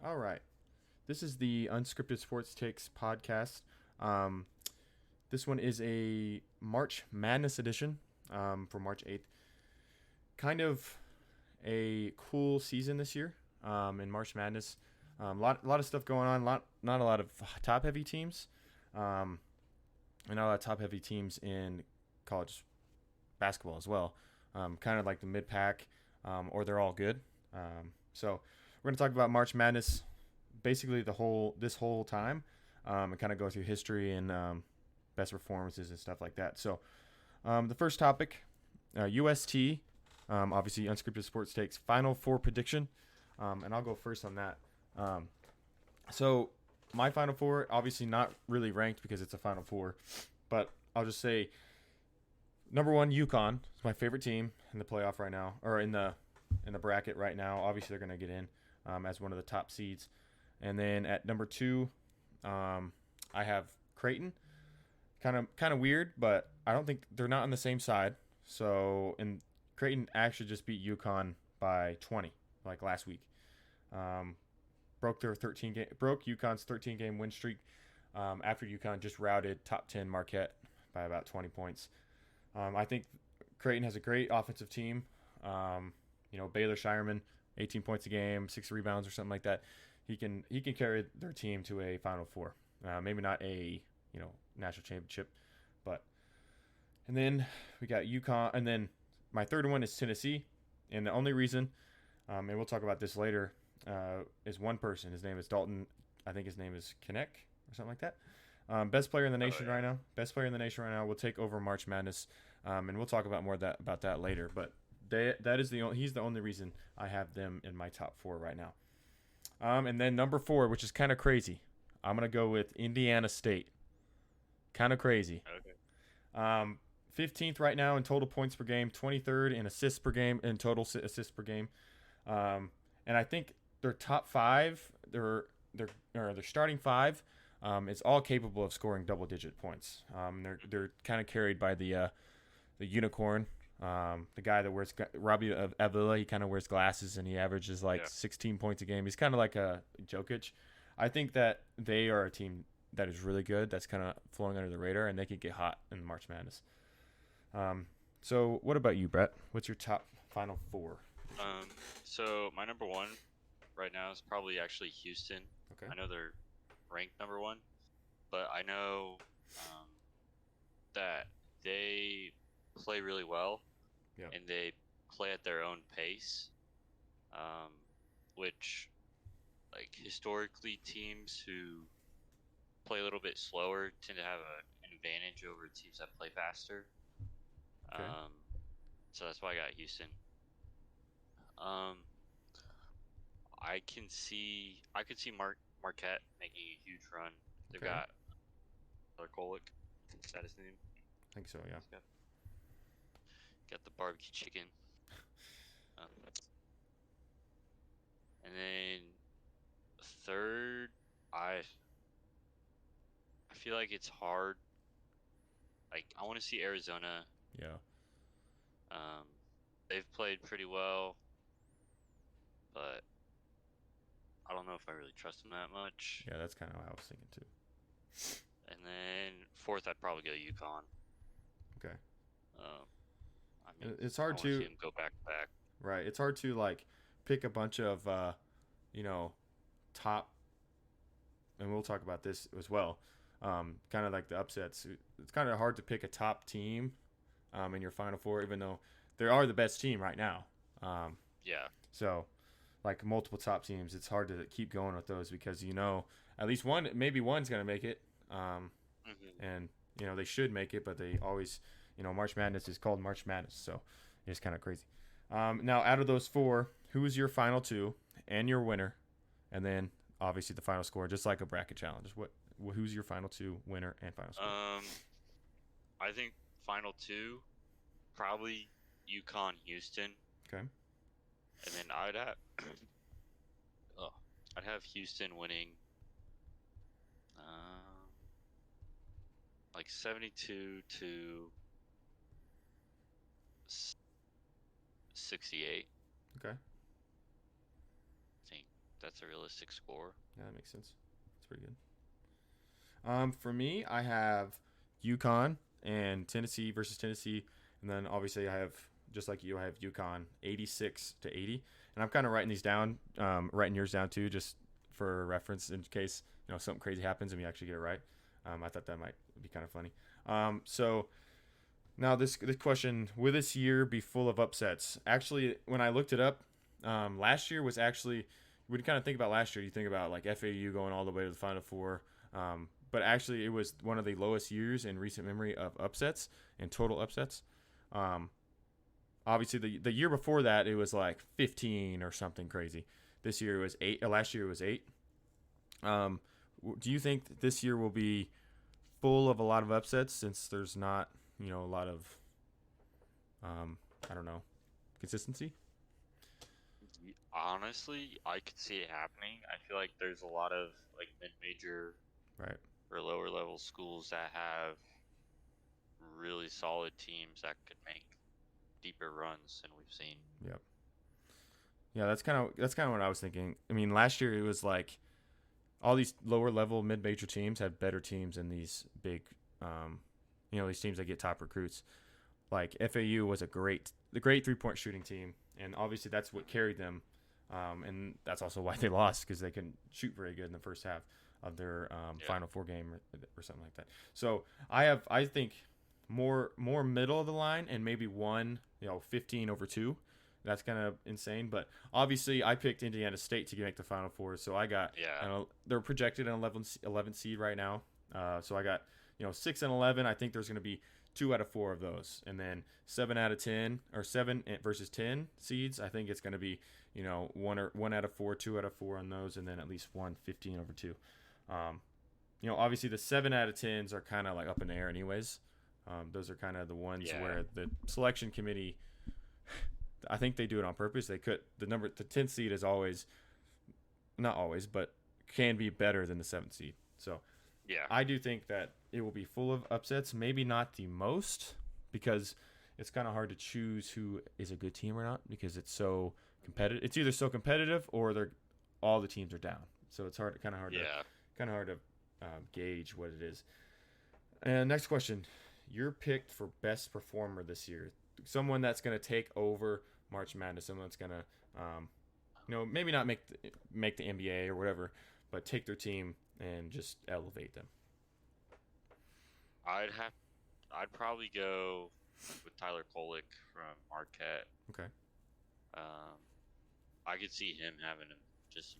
All right. This is the Unscripted Sports Takes podcast. Um, this one is a March Madness edition for March 8th. Kind of a cool season this year in March Madness. Lot of stuff going on. Not a lot of top heavy teams. Um, and not a lot of top heavy teams in college basketball as well. Kind of like the mid pack, or they're all good. So we're going to talk about March Madness basically this whole time, and kind of go through history and best performances and stuff like that. So the first topic, UST, obviously Unscripted Sports Takes Final Four prediction, and I'll go first on that. So my Final Four, obviously not really ranked because it's a Final Four, but I'll just say number one, UConn is my favorite team in the playoff right now, or in the bracket right now. Obviously, they're going to get in as one of the top seeds. And then at number two, I have Creighton. Kind of weird, but I don't think they're not on the same side. So, and Creighton actually just beat UConn by 20, like last week. Um, broke UConn's 13 game win streak after UConn just routed top 10 Marquette by about 20 points. I think Creighton has a great offensive team. Baylor Shireman, 18 points a game, 6 rebounds or something like that. He can carry their team to a Final Four. Maybe not a national championship, but and then we got UConn, and then my third one is Tennessee, and the only reason, and we'll talk about this later, is one person. His name is Dalton. I think his name is Kinnick or something like that. Best player in the nation right now. Best player in the nation right now. Will take over March Madness, and we'll talk about about that later. But he's the only reason I have them in my top four right now. And then number four, which is kind of crazy, I'm gonna go with Indiana State. Kind of crazy. Okay. 15th right now in total points per game, 23rd in assists per game, in total assists per game. And I think their top five, their starting five, is all capable of scoring double digit points. They're kind of carried by the unicorn, the guy that wears Robbie Avila. He kind of wears glasses and he averages like Yeah. 16 points a game. He's kind of like a Jokic. I think that they are a team that is really good. That's kind of flowing under the radar, and they could get hot in March Madness. So what about you, Brett? What's your top Final Four? Um. So my number one right now is probably actually Houston. Okay. I know they're ranked number one, but I know um, that they play really well Yeah. and they play at their own pace, um, which like historically teams who play a little bit slower tend to have an advantage over teams that play faster. Okay. So that's why I got Houston. Um, I could see Marquette making a huge run. They've Okay. got Golick. Is that his name? I think so. Yeah. He's got the barbecue chicken. Um, and then third, I feel like it's hard. Like I want to see Arizona. Yeah. Um, they've played pretty well, but I don't know if I really trust them that much. Yeah. That's kind of what I was thinking too. And then fourth, I'd probably go UConn. Okay. Um, I mean, It's I hard want to see to them go back to back. right. It's hard to like pick a bunch of you know top, and we'll talk about this as well. Kind of like the upsets. It's kind of hard to pick a top team in your Final Four, even though they are the best team right now. Um, Yeah, so, like multiple top teams, it's hard to keep going with those because at least one, maybe one's gonna make it, hmm and they should make it, but they always, March Madness is called March Madness, so it's kind of crazy. Now, out of those four, who is your final two and your winner, and then obviously the final score, just like a bracket challenge. Who's your final two, winner, and final score? I think final two probably UConn, Houston, Okay. and then oh, I'd have Houston winning, like 72 to 68. Okay. I think that's a realistic score. Yeah, that makes sense. That's pretty good. For me, I have UConn and Tennessee versus Tennessee, and then obviously I have, just like you, I have UConn 86-80, and I'm kind of writing these down, writing yours down too, just for reference in case something crazy happens and we actually get it right. I thought that might be kind of funny. So now this question: will this year be full of upsets? Actually, when I looked it up, last year was actually, when you kind of think about last year, you think about like FAU going all the way to the Final Four. But actually, it was one of the lowest years in recent memory of upsets and total upsets. Obviously, the year before that, it was like 15 or something crazy. This year it was 8. Last year it was 8. Do you think this year will be full of a lot of upsets since there's not, a lot of, I don't know, consistency? Honestly, I could see it happening. I feel like there's a lot of like mid-major Right. or lower level schools that have really solid teams that could make deeper runs than we've seen. Yep. Yeah, that's kind of what I was thinking. I mean, last year it was like all these lower level mid major teams had better teams than these big, these teams that get top recruits. Like FAU was the great 3-point shooting team, and obviously that's what carried them, and that's also why they lost, because they couldn't shoot very good in the first half of their Final Four game or something like that. So I think more middle of the line, and maybe 15/2. That's kind of insane, but obviously I picked Indiana State to make the Final Four, so I got they're projected an 11 seed right now. So I got 6 and 11. I think there's going to be 2 out of 4 of those, and then 7 out of 10 or 7 versus 10 seeds. I think it's going to be 1 out of 4, 2 out of 4 on those, and then at least 15/2. Obviously the 7 out of 10s are kind of like up in the air anyways. Those are kind of the ones where the selection committee, I think they do it on purpose. The 10th seed is always, not always, but can be better than the 7th seed. So I do think that it will be full of upsets. Maybe not the most, because it's kind of hard to choose who is a good team or not, because it's so competitive. It's either so competitive or all the teams are down. So it's kind of hard to gauge what it is. And next question: your pick for best performer this year, someone that's going to take over March Madness, someone that's going to, maybe not make the NBA or whatever, but take their team and just elevate them. I'd probably go with Tyler Kolek from Marquette. Okay. I could see him having just a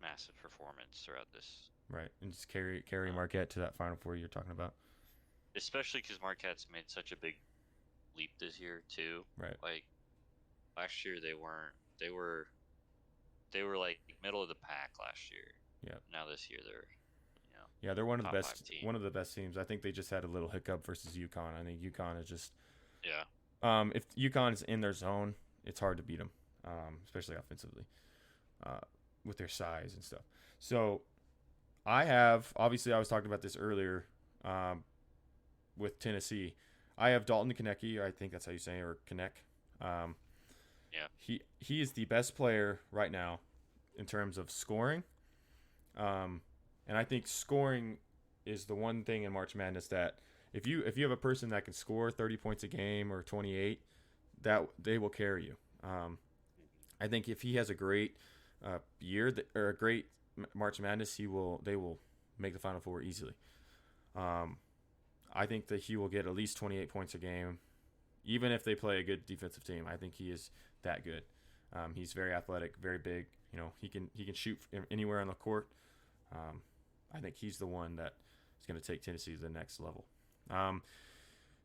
massive performance throughout this. Right, and just carry Marquette to that Final Four you're talking about. Especially because Marquette's made such a big leap this year too. Right. Like last year they weren't. They were like middle of the pack last year. Yeah. Now this year they're. Yeah, they're one of the best teams. I think they just had a little hiccup versus UConn. I think UConn is just. Yeah. If UConn is in their zone, it's hard to beat them, especially offensively, with their size and stuff. So, obviously I was talking about this earlier, with Tennessee. I have Dalton Konecki, I think that's how you say it, or Kneck. He is the best player right now in terms of scoring. And I think scoring is the one thing in March Madness that if you have a person that can score 30 points a game or 28, that they will carry you. I think if he has a great year or a great March Madness, they will make the Final Four easily. I think that he will get at least 28 points a game, even if they play a good defensive team. I think he is that good. He's very athletic, very big. He can shoot anywhere on the court. I think he's the one that is going to take Tennessee to the next level.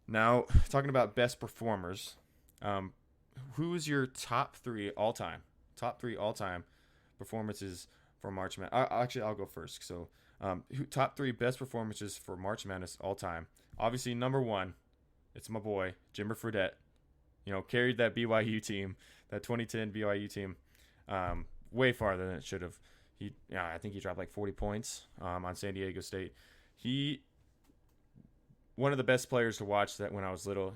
Now, talking about best performers, who is your top three all-time performances for March Madness? Actually, I'll go first. So, top 3 best performances for March Madness all-time. Obviously, number 1, it's my boy, Jimmer Fredette. Carried that BYU team, that 2010 BYU team, way farther than it should have. I think he dropped like 40 points on San Diego State. One of the best players to watch that when I was little,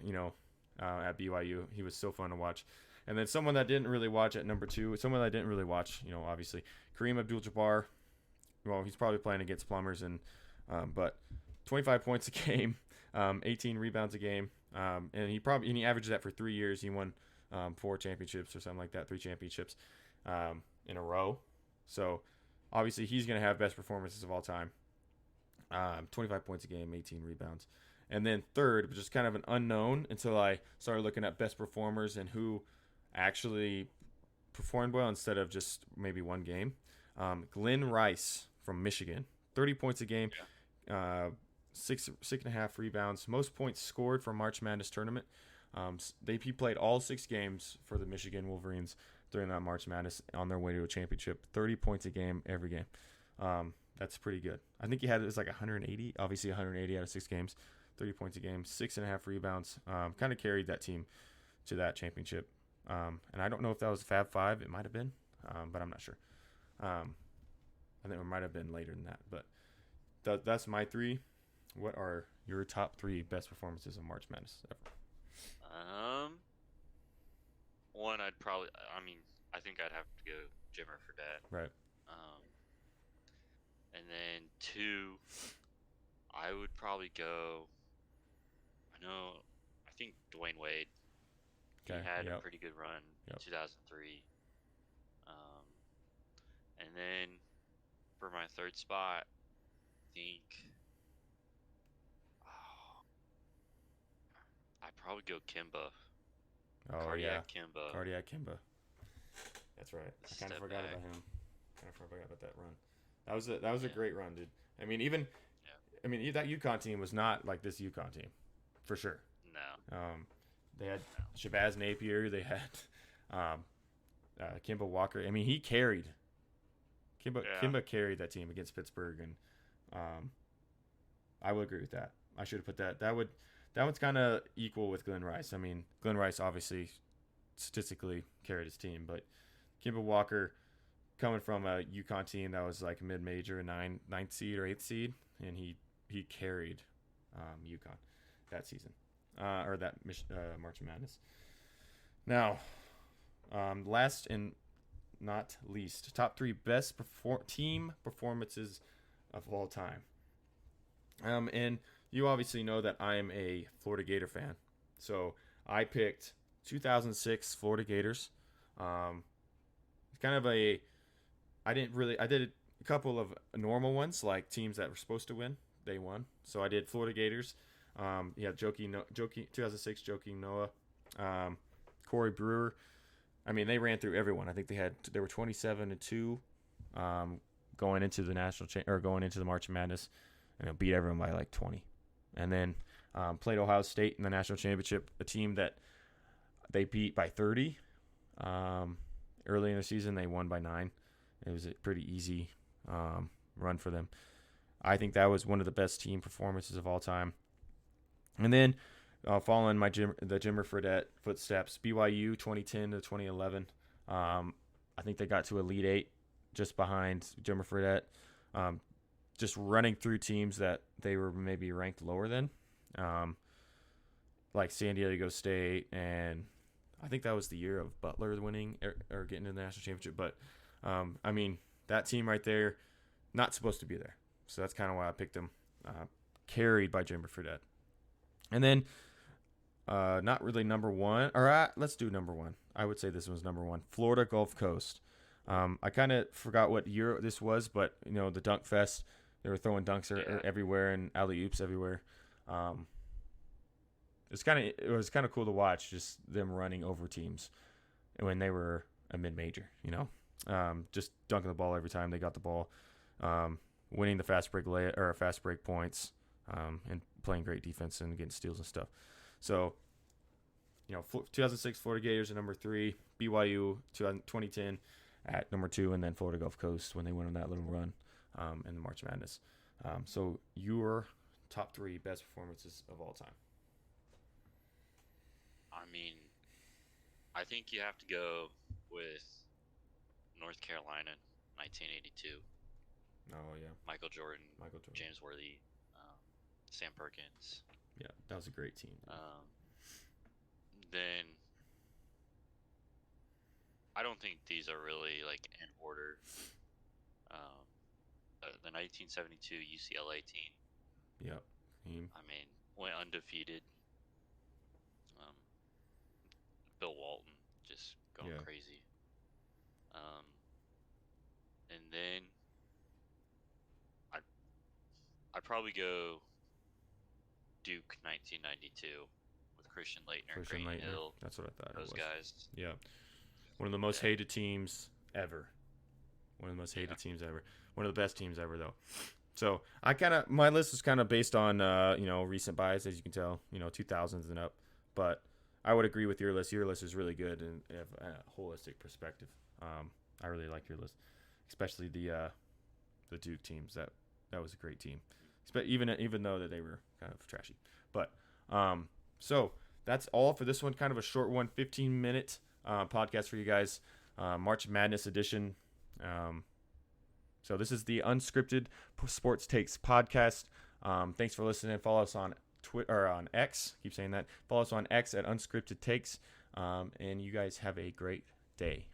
at BYU. He was so fun to watch. And then someone that didn't really watch at number 2, someone that didn't really watch, obviously Kareem Abdul-Jabbar. Well, he's probably playing against plumbers, but 25 points a game, 18 rebounds a game, and he averaged that for 3 years. He won 4 championships or something like that, 3 championships in a row. So obviously he's going to have best performances of all time. 25 points a game, 18 rebounds. And then third, which is kind of an unknown until I started looking at best performers and who actually performed well instead of just maybe one game. Glenn Rice from Michigan, 30 points a game, 6.5 rebounds, most points scored for March Madness tournament. He played all 6 games for the Michigan Wolverines during that March Madness on their way to a championship. 30 points a game every game. That's pretty good. I think it was like 180, obviously 180 out of 6 games, 30 points a game, 6.5 rebounds. Kind of carried that team to that championship. And I don't know if that was Fab 5. It might have been, but I'm not sure. I think it might have been later than that. But that's my 3. What are your top 3 best performances of March Madness ever? One, I think I'd have to go Jimmer for that. Right. And then 2, I would probably go. I think Dwayne Wade. He had a pretty good run in 2003. And then for my 3rd spot, I think I'd probably go Kimba. Cardiac Kimba. Cardiac Kimba. That's right. I kind of forgot back. about him. Kind of forgot about that run. That was a great run, dude. I mean, that UConn team was not like this UConn team, for sure. No. They had Shabazz Napier. They had Kimba Walker. I mean, he carried. Kimba carried that team against Pittsburgh, and I would agree with that. I should have put that. That one's kind of equal with Glenn Rice. I mean, Glenn Rice obviously statistically carried his team, but Kimba Walker coming from a UConn team that was like mid-major, 9th seed or 8th seed, and he carried UConn that season, or that March Madness. Now, last and not least, top 3 best team performances of all time. And you obviously know that I am a Florida Gator fan, so I picked 2006 Florida Gators. It's kind of I did a couple of normal ones, like teams that were supposed to win. They won. So I did Florida Gators. You have 2006 Joakim Noah, Corey Brewer. I mean, they ran through everyone. I think they were 27-2 going into the going into the March Madness, and beat everyone by like 20. And then played Ohio State in the national championship, a team that they beat by 30. Early in the season, they won by 9. It was a pretty easy run for them. I think that was one of the best team performances of all time. And then following the Jimmer Fredette footsteps, BYU 2010-2011. I think they got to Elite 8 just behind Jimmer Fredette. Just running through teams that they were maybe ranked lower than, like San Diego State, and I think that was the year of Butler winning or getting to the national championship. But, I mean, that team right there, not supposed to be there. So that's kind of why I picked them, carried by Jimmer Fredette. And then not really number 1, or let's do number 1. I would say this was number 1, Florida Gulf Coast. I kind of forgot what year this was, but, the Dunk Fest, they were throwing dunks everywhere and alley-oops everywhere. It was kind of cool to watch, just them running over teams when they were a mid-major, just dunking the ball every time they got the ball, winning the fast break points, and playing great defense and getting steals and stuff. So, 2006 Florida Gators at number 3, BYU 2010 at number 2, and then Florida Gulf Coast when they went on that little run in the March Madness. So your top 3 best performances of all time. I mean, I think you have to go with North Carolina, 1982. Oh, yeah. Michael Jordan. James Worthy, Sam Perkins. Yeah, that was a great team. Then I don't think these are really like in order. Um, the 1972 UCLA team. Yep. I mean, went undefeated. Um, Bill Walton just going Yeah. crazy. Um, and then I I probably go Duke 1992 with Christian Laettner, Christian Grant Laettner. Hill, That's what I thought it those was. guys. Yeah. One of the most Yeah, hated teams ever. One of the most yeah, hated teams ever. One of the best teams ever, though. So my list is kind of based on recent bias, as you can tell, 2000s and up. But I would agree with your list. Your list is really good and have a holistic perspective. I really like your list, especially the Duke teams. That was a great team, even though that they were kind of trashy. But so that's all for this one. Kind of a short one, 15-minute podcast for you guys. March Madness edition. So this is the Unscripted Sports Takes podcast. Thanks for listening. Follow us on Twitter or on X. Keep saying that. Follow us on X at Unscripted Takes. And you guys have a great day.